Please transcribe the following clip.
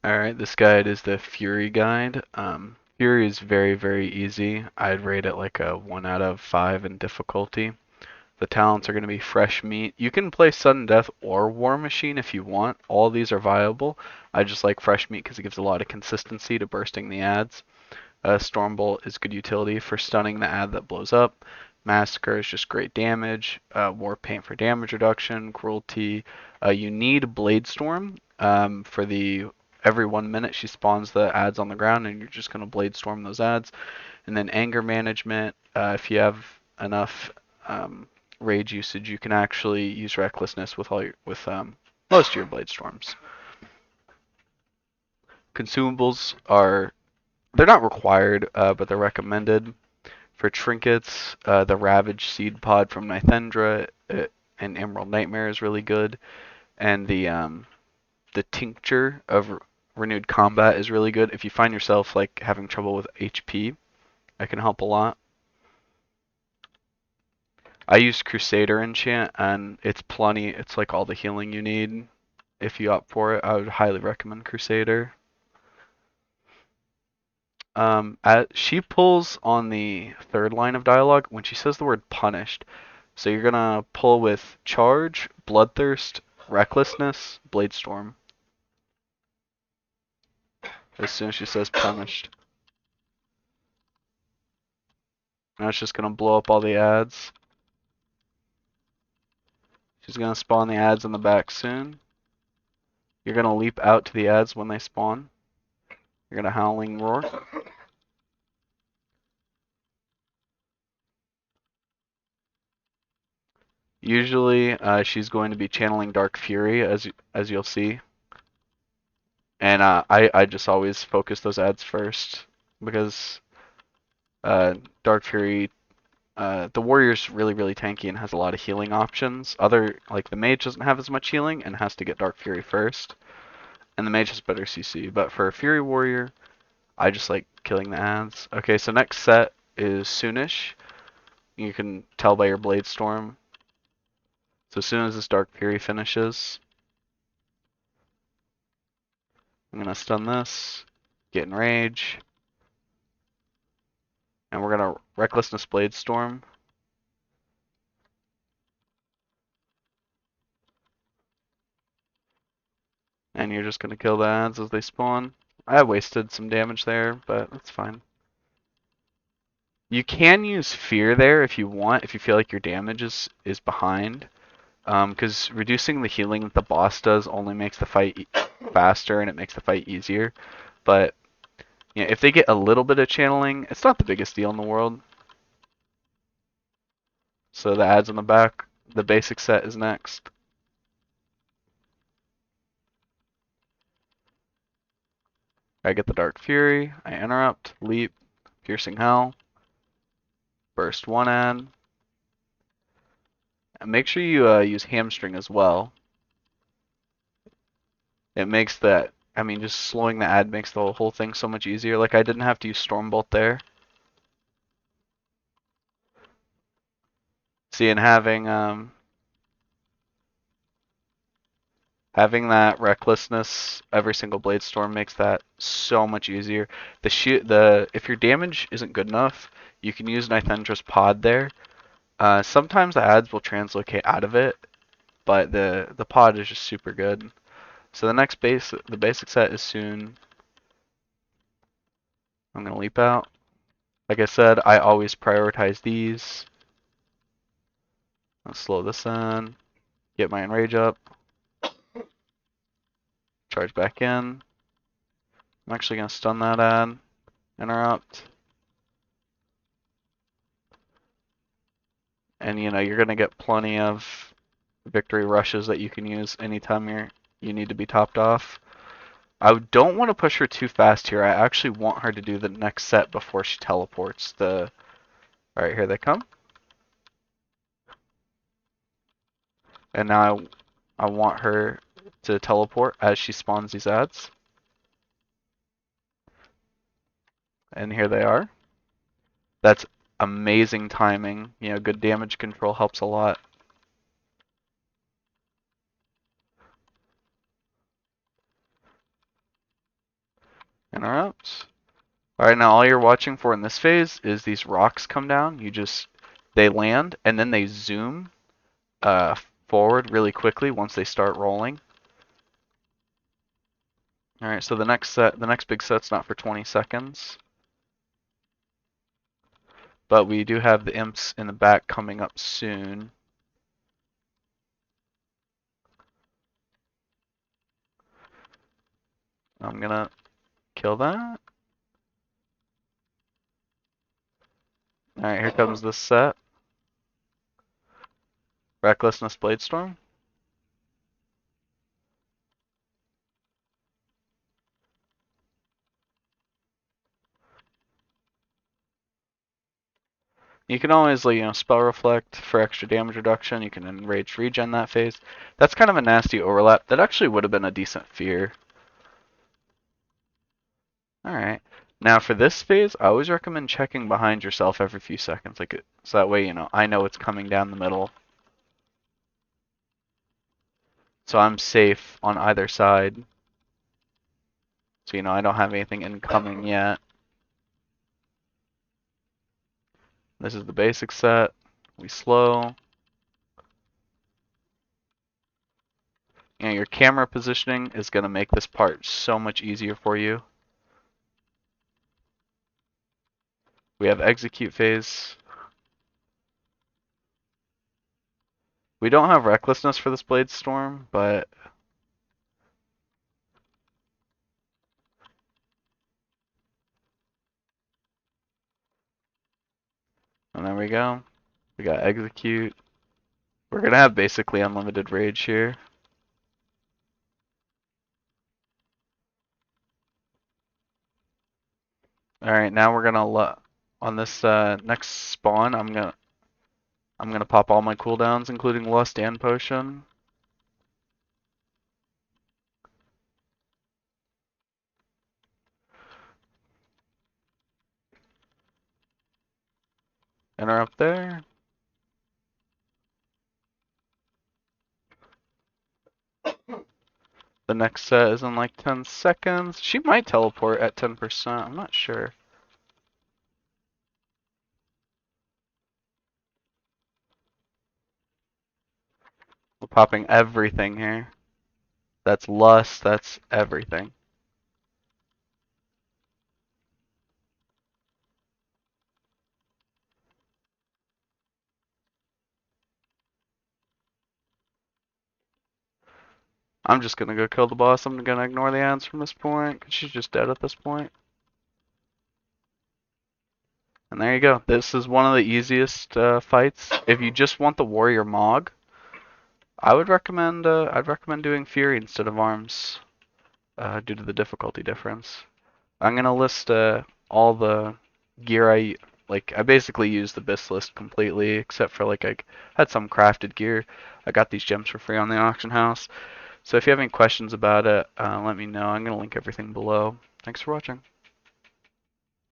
Alright, this guide is the Fury guide. Fury is very, very easy. I'd rate it like a 1 out of 5 in difficulty. The talents are going to be Fresh Meat. You can play Sudden Death or War Machine if you want. All these are viable. I just like Fresh Meat because it gives a lot of consistency to bursting the ads. Stormbolt is good utility for stunning the ad that blows up. Massacre is just great damage. War Paint for damage reduction. Cruelty. You need Bladestorm for the every 1 minute she spawns the ads on the ground, and you're just going to Bladestorm those ads. And then Anger Management. If you have enough rage usage, you can actually use Recklessness with most of your Bladestorms. Consumables are they're not required, but they're recommended. For trinkets, the Ravage Seed Pod from Nithendra and Emerald Nightmare is really good, and the Tincture of Renewed Combat is really good. If you find yourself like having trouble with HP, that can help a lot. I use Crusader enchant, and it's plenty. It's like all the healing you need. If you opt for it, I would highly recommend Crusader. She pulls on the third line of dialogue when she says the word punished. So you're gonna pull with Charge, Bloodthirst, Recklessness, Bladestorm. As soon as she says punished. Now it's just gonna blow up all the ads. She's gonna spawn the ads in the back soon. You're gonna leap out to the ads when they spawn. You're gonna Howling Roar. Usually, she's going to be channeling Dark Fury, as you'll see. And I just always focus those ads first because Dark Fury, the warrior's really, really tanky and has a lot of healing options. Like the mage doesn't have as much healing and has to get Dark Fury first. And the mage has better CC. But for a Fury warrior, I just like killing the ads. Okay, so next set is soonish. You can tell by your Blade Storm. So as soon as this Dark Fury finishes, I'm gonna stun this, get in rage, and we're gonna Recklessness Blade Storm. And you're just gonna kill the ads as they spawn. I wasted some damage there, but that's fine. You can use Fear there if you want, if you feel like your damage is behind. Because reducing the healing that the boss does only makes the fight faster and it makes the fight easier. But you know, if they get a little bit of channeling, it's not the biggest deal in the world. So the ads on the back, the basic set is next. I get the Dark Fury, I interrupt, leap, Piercing Hell, burst one ad. And make sure you use Hamstring as well. It makes that, I mean, just slowing the ad makes the whole thing so much easier. Like I didn't have to use Stormbolt there. See, and having that recklessness every single blade storm makes that so much easier. If your damage isn't good enough, you can use Nithendra's pod there. Sometimes the ads will translocate out of it, but the pod is just super good. So the basic set is soon. I'm gonna leap out. Like I said, I always prioritize these. I'll slow this in, get my enrage up, charge back in. I'm actually gonna stun that ad, interrupt. And you know, you're gonna get plenty of victory rushes that you can use anytime you need to be topped off. I don't want to push her too fast here. I actually want her to do the next set before she teleports. Alright, here they come. And now I want her to teleport as she spawns these ads. And here they are. That's amazing timing. You know, good damage control helps a lot. Interrupts. Alright, now all you're watching for in this phase is these rocks come down. They land, and then they zoom uh, forward really quickly once they start rolling. Alright, so the next big set's not for 20 seconds. But we do have the imps in the back coming up soon. I'm gonna kill that. Alright, here comes this set. Recklessness Bladestorm. You can always, like, spell reflect for extra damage reduction. You can enrage regen that phase. That's kind of a nasty overlap. That actually would have been a decent fear. Alright. Now for this phase, I always recommend checking behind yourself every few seconds, so that way, I know it's coming down the middle. So I'm safe on either side. So, I don't have anything incoming yet. This is the basic set. We slow. Your camera positioning is going to make this part so much easier for you. We have execute phase. We don't have recklessness for this Blade Storm, but and there we go. We got execute. We're gonna have basically unlimited rage here. All right, now we're gonna on this next spawn. I'm gonna pop all my cooldowns, including lust and potion. Interrupt there. The next set is in like 10 seconds. She might teleport at 10%. I'm not sure. We're popping everything here. That's lust. That's everything. I'm just gonna go kill the boss. I'm gonna ignore the ads from this point, 'cause she's just dead at this point. And there you go. This is one of the easiest fights. If you just want the warrior Mog, I'd recommend doing Fury instead of Arms, due to the difficulty difference. I'm gonna list all the gear I basically used the BIS list completely, except for I had some crafted gear. I got these gems for free on the auction house. So if you have any questions about it, let me know. I'm gonna link everything below. Thanks for watching.